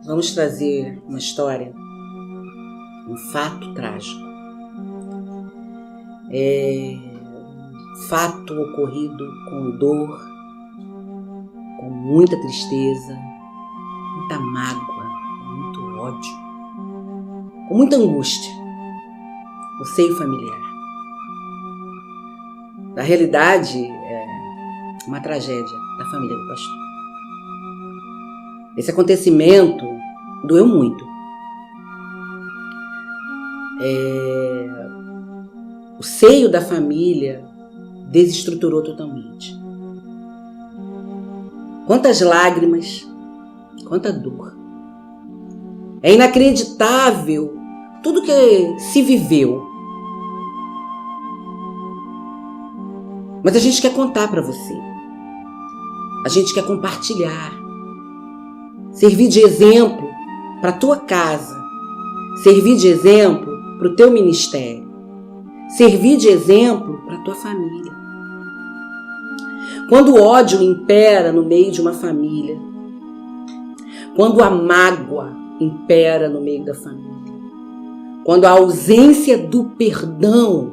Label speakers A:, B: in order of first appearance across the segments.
A: Vamos trazer uma história, um fato trágico. Fato ocorrido com dor, com muita tristeza, muita mágoa, muito ódio, com muita angústia no seio familiar. Na realidade, é uma tragédia da família do pastor. Esse acontecimento doeu muito. O seio da família desestruturou totalmente. Quantas lágrimas, quanta dor. É inacreditável tudo que se viveu. Mas a gente quer contar para você. A gente quer compartilhar. Servir de exemplo para a tua casa. Servir de exemplo para o teu ministério. Servir de exemplo para a tua família. Quando o ódio impera no meio de uma família, quando a mágoa impera no meio da família, quando a ausência do perdão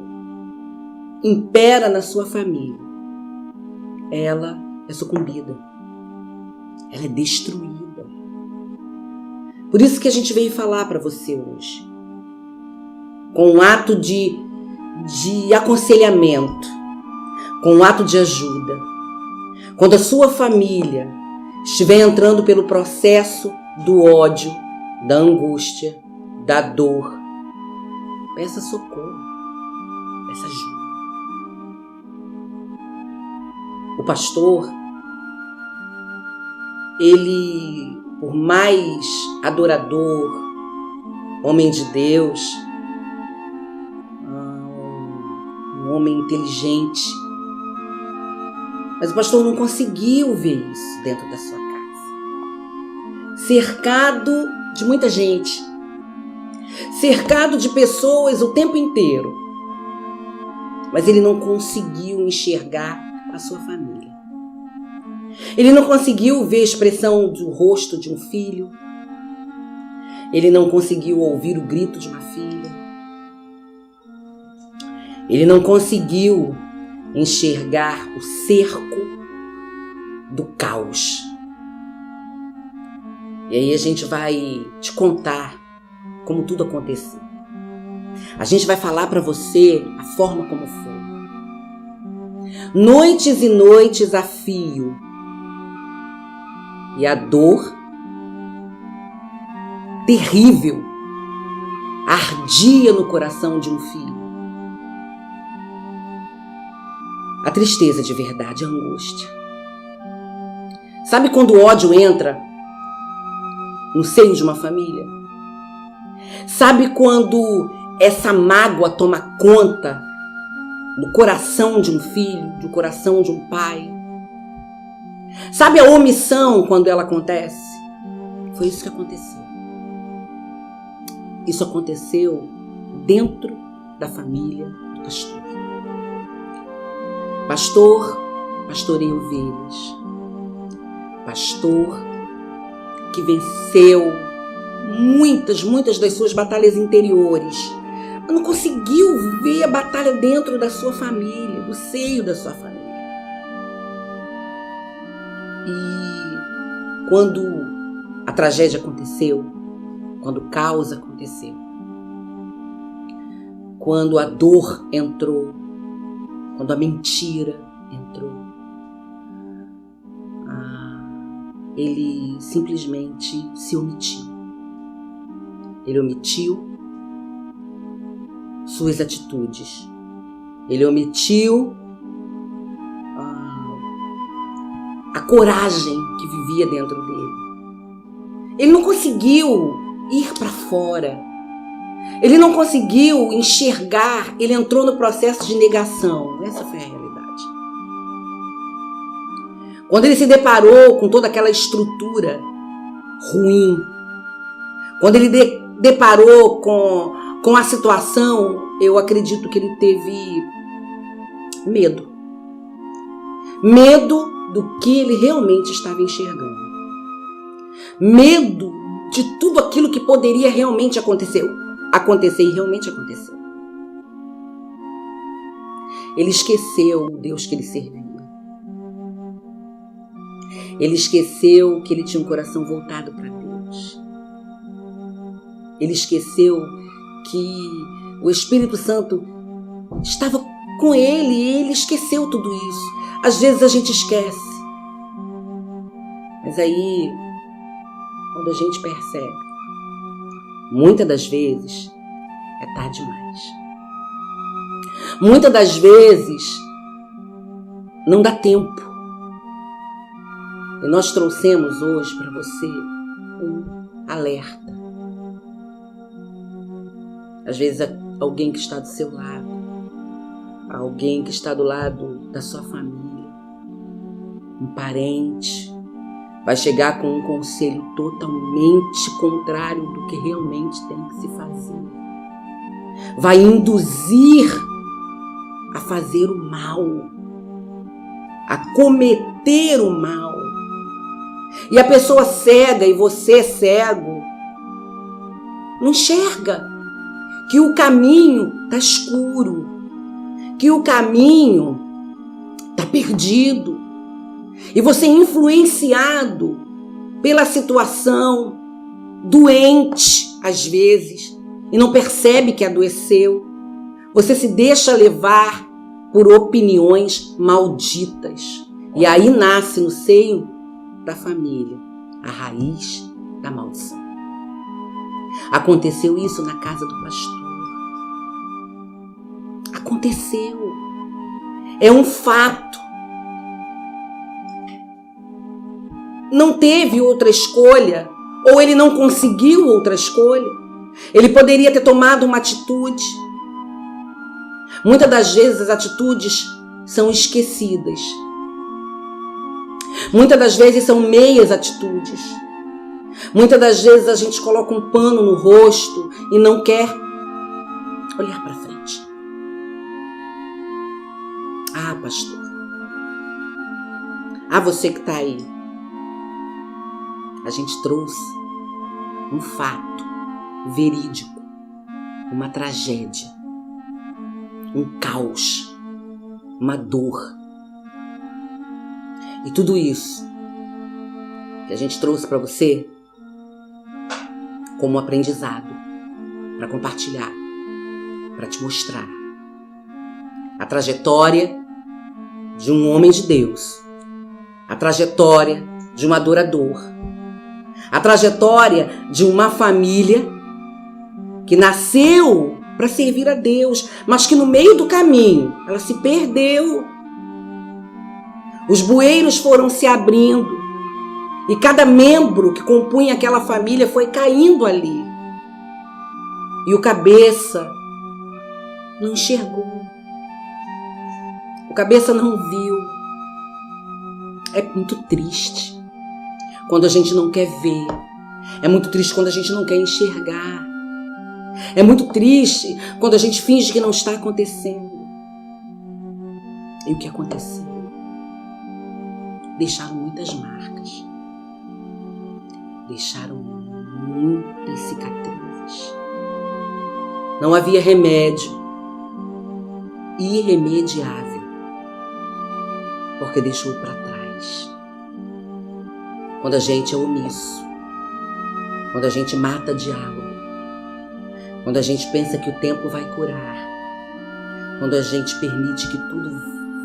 A: impera na sua família, ela é sucumbida, ela é destruída. Por isso que a gente veio falar para você hoje, com um ato de aconselhamento, com um ato de ajuda. Quando a sua família estiver entrando pelo processo do ódio, da angústia, da dor, peça socorro, peça ajuda. O pastor, ele, por mais adorador, homem de Deus, um homem inteligente, mas o pastor não conseguiu ver isso dentro da sua casa. Cercado de muita gente, cercado de pessoas o tempo inteiro, mas ele não conseguiu enxergar a sua família. Ele não conseguiu ver a expressão do rosto de um filho. Ele não conseguiu ouvir o grito de uma filha. Ele não conseguiu enxergar o cerco do caos. E aí a gente vai te contar como tudo aconteceu. A gente vai falar para você a forma como foi. Noites e noites a fio. E a dor terrível ardia no coração de um filho. A tristeza de verdade, a angústia. Sabe quando o ódio entra no seio de uma família? Sabe quando essa mágoa toma conta do coração de um filho, do coração de um pai? Sabe a omissão quando ela acontece? Foi isso que aconteceu. Isso aconteceu dentro da família do pastor. Pastor, pastoreia ovelhas. Pastor que venceu muitas das suas batalhas interiores. Mas não conseguiu ver a batalha dentro da sua família, do seio da sua família. E quando a tragédia aconteceu, quando o caos aconteceu, quando a dor entrou, quando a mentira entrou, ele simplesmente se omitiu. Ele omitiu suas atitudes. Ele omitiu a coragem que vivia dentro dele. Ele não conseguiu ir para fora. Ele não conseguiu enxergar. Ele entrou no processo de negação. Essa foi a realidade. Quando ele se deparou com toda aquela estrutura ruim, quando ele deparou com a situação, eu acredito que ele teve medo. Medo do que ele realmente estava enxergando. Medo de tudo aquilo que poderia realmente acontecer e realmente aconteceu. Ele esqueceu o Deus que ele servia. Ele esqueceu que ele tinha um coração voltado para Deus. Ele esqueceu que o Espírito Santo estava com ele e ele esqueceu tudo isso. Às vezes a gente esquece. Mas aí, quando a gente percebe, muitas das vezes é tarde demais. Muitas das vezes não dá tempo. E nós trouxemos hoje para você um alerta. Às vezes alguém que está do seu lado, alguém que está do lado da sua família, um parente, vai chegar com um conselho totalmente contrário do que realmente tem que se fazer. Vai induzir a fazer o mal, a cometer o mal. E a pessoa cega, e você cego, não enxerga que o caminho está escuro, que o caminho está perdido. E você é influenciado pela situação, doente às vezes, e não percebe que adoeceu. Você se deixa levar por opiniões malditas. E aí nasce no seio da família a raiz da maldição. Aconteceu isso na casa do pastor. Aconteceu. É um fato. Não teve outra escolha, ou ele não conseguiu outra escolha. Ele poderia ter tomado uma atitude. Muitas das vezes as atitudes são esquecidas. Muitas das vezes são meias atitudes. Muitas das vezes a gente coloca um pano no rosto e não quer olhar para frente. Ah, pastor. Ah, você que está aí. A gente trouxe um fato verídico, uma tragédia, um caos, uma dor. E tudo isso que a gente trouxe para você como aprendizado, para compartilhar, para te mostrar a trajetória de um homem de Deus, a trajetória de um adorador, a trajetória de uma família que nasceu para servir a Deus, mas que no meio do caminho ela se perdeu. Os bueiros foram se abrindo e cada membro que compunha aquela família foi caindo ali. E o cabeça não enxergou. O cabeça não viu. É muito triste quando a gente não quer ver. É muito triste quando a gente não quer enxergar. É muito triste quando a gente finge que não está acontecendo. E o que aconteceu? Deixaram muitas marcas. Deixaram muitas cicatrizes. Não havia remédio irremediável, porque deixou para trás. Quando a gente é omisso, quando a gente mata diálogo, quando a gente pensa que o tempo vai curar, quando a gente permite que tudo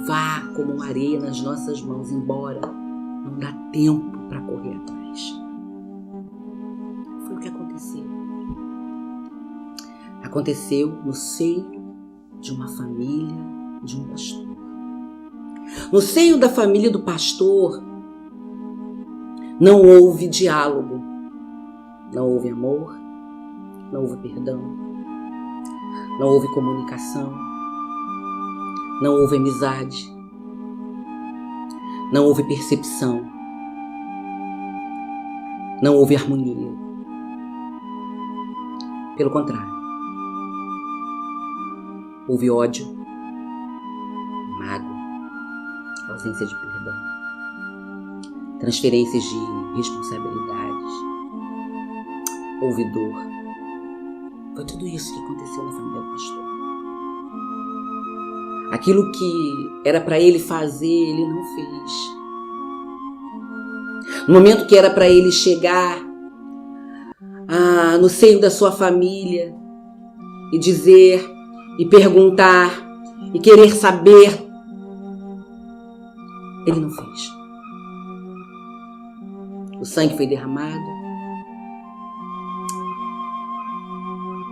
A: vá como areia nas nossas mãos embora, não dá tempo para correr atrás. Foi o que aconteceu. Aconteceu no seio de uma família de um pastor. No seio da família do pastor, não houve diálogo, não houve amor, não houve perdão, não houve comunicação, não houve amizade, não houve percepção, não houve harmonia. Pelo contrário, houve ódio, mágoa, ausência de perdão, transferências de responsabilidades, houve dor. Foi tudo isso que aconteceu na família do pastor. Aquilo que era para ele fazer, ele não fez. No momento que era para ele chegar no seio da sua família e dizer, e perguntar, e querer saber, ele não fez. O sangue foi derramado,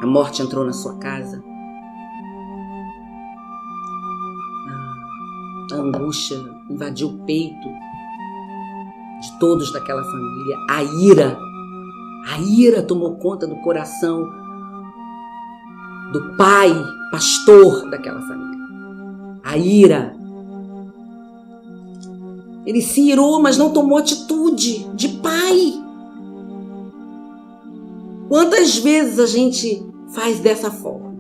A: a morte entrou na sua casa, a angústia invadiu o peito de todos daquela família, a ira tomou conta do coração do pai, pastor daquela família. A ira. Ele se irou, mas não tomou atitude de pai. Quantas vezes a gente faz dessa forma?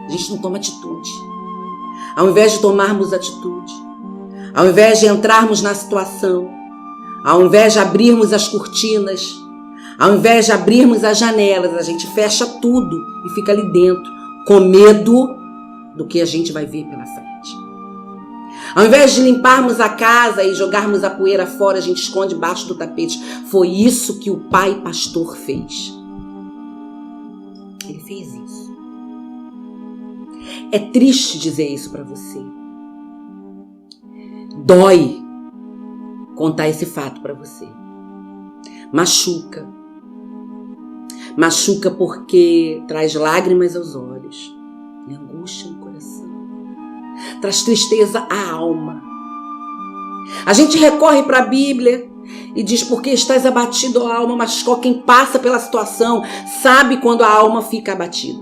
A: A gente não toma atitude. Ao invés de tomarmos atitude, ao invés de entrarmos na situação, ao invés de abrirmos as cortinas, ao invés de abrirmos as janelas, a gente fecha tudo e fica ali dentro, com medo do que a gente vai ver pela frente. Ao invés de limparmos a casa e jogarmos a poeira fora, a gente esconde debaixo do tapete. Foi isso que o pai pastor fez. Ele fez isso. É triste dizer isso para você. Dói contar esse fato para você. Machuca. Machuca porque traz lágrimas aos olhos e angústia no coração. Traz tristeza à alma. A gente recorre para a Bíblia e diz, porque estás abatido, ó alma, mas quem passa pela situação sabe quando a alma fica abatida.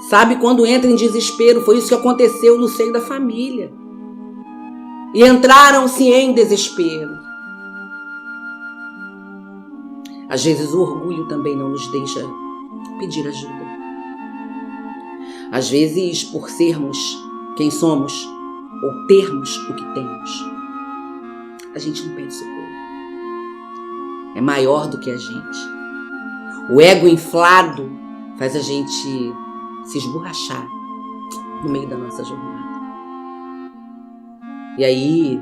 A: Sabe quando entra em desespero. Foi isso que aconteceu no seio da família. E entraram-se em desespero. Às vezes o orgulho também não nos deixa pedir ajuda. Às vezes, por sermos quem somos, ou termos o que temos, a gente não pede socorro. É maior do que a gente. O ego inflado faz a gente se esborrachar no meio da nossa jornada. E aí,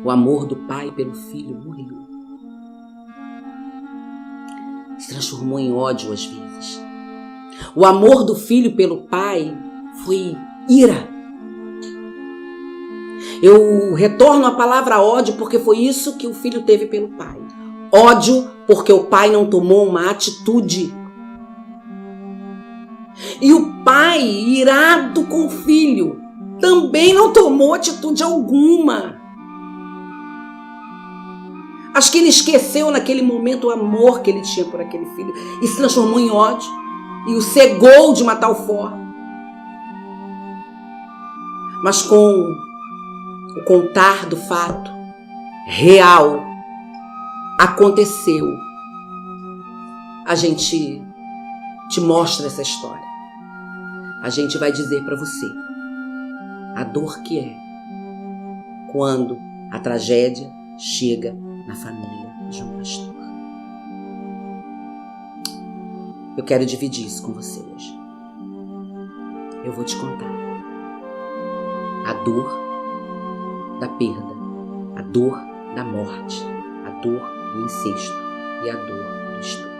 A: o amor do pai pelo filho morreu. Se transformou em ódio às vezes. O amor do filho pelo pai foi ira. Eu retorno à palavra ódio porque foi isso que o filho teve pelo pai. Ódio porque o pai não tomou uma atitude. E o pai, irado com o filho, também não tomou atitude alguma. Acho que ele esqueceu naquele momento o amor que ele tinha por aquele filho e se transformou em ódio e o cegou de uma tal forma. Mas com o contar do fato real, aconteceu, a gente te mostra essa história. A gente vai dizer para você a dor que é quando a tragédia chega na família de um pastor. Eu quero dividir isso com você hoje. Eu vou te contar a dor da perda, a dor da morte, a dor do incesto e a dor do estupro.